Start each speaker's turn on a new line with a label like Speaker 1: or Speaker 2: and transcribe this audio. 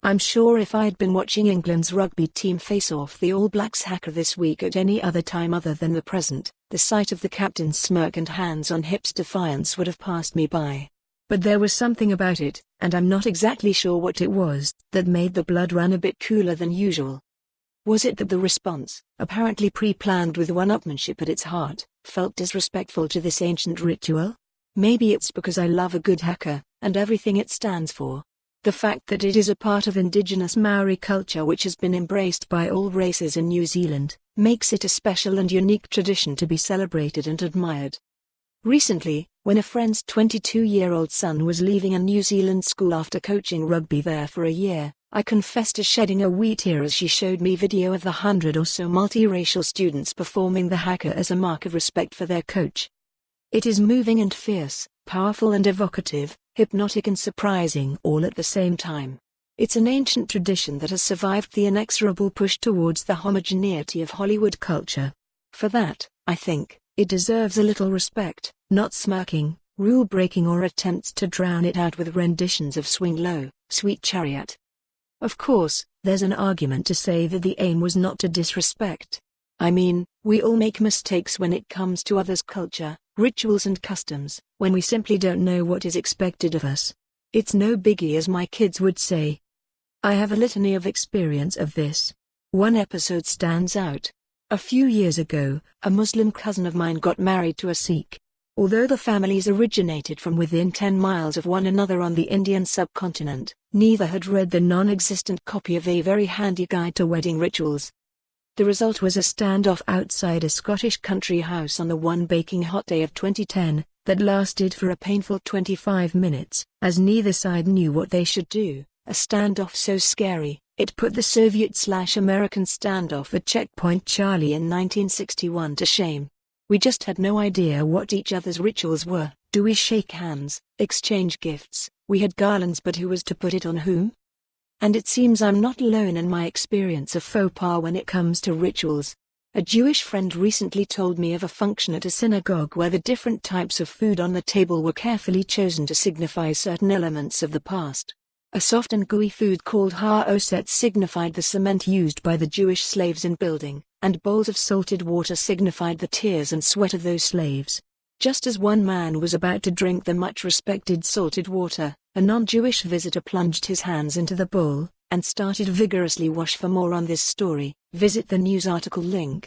Speaker 1: I'm sure if I'd been watching England's rugby team face off the All Blacks haka this week at any other time other than the present, the sight of the captain's smirk and hands on hips defiance would have passed me by. But there was something about it, and I'm not exactly sure what it was, that made the blood run a bit cooler than usual. Was it that the response, apparently pre-planned with one-upmanship at its heart, felt disrespectful to this ancient ritual? Maybe it's because I love a good haka, and everything it stands for. The fact that it is a part of indigenous Maori culture which has been embraced by all races in New Zealand, makes it a special and unique tradition to be celebrated and admired. Recently, when a friend's 22-year-old son was leaving a New Zealand school after coaching rugby there for a year, I confessed to shedding a wee tear as she showed me video of the 100 or so multiracial students performing the haka as a mark of respect for their coach. It is moving and fierce, powerful and evocative, hypnotic and surprising all at the same time. It's an ancient tradition that has survived the inexorable push towards the homogeneity of Hollywood culture. For that, I think, it deserves a little respect, not smirking, rule-breaking or attempts to drown it out with renditions of Swing Low, Sweet Chariot. Of course, there's an argument to say that the aim was not to disrespect. I mean, we all make mistakes when it comes to others' culture, rituals and customs, when we simply don't know what is expected of us. It's no biggie, as my kids would say. I have a litany of experience of this. One episode stands out. A few years ago, a Muslim cousin of mine got married to a Sikh. Although the families originated from within 10 miles of one another on the Indian subcontinent, neither had read the non-existent copy of a very handy guide to wedding rituals. The result was a standoff outside a Scottish country house on the one baking hot day of 2010, that lasted for a painful 25 minutes, as neither side knew what they should do, a standoff so scary, it put the Soviet/American standoff at Checkpoint Charlie in 1961 to shame. We just had no idea what each other's rituals were. Do we shake hands, exchange gifts? We had garlands, but who was to put it on whom? And it seems I'm not alone in my experience of faux pas when it comes to rituals. A Jewish friend recently told me of a function at a synagogue where the different types of food on the table were carefully chosen to signify certain elements of the past. A soft and gooey food called ha'oset signified the cement used by the Jewish slaves in building, and bowls of salted water signified the tears and sweat of those slaves. Just as one man was about to drink the much-respected salted water, a non-Jewish visitor plunged his hands into the bowl, and started vigorously wash. For more on this story, visit the news article link.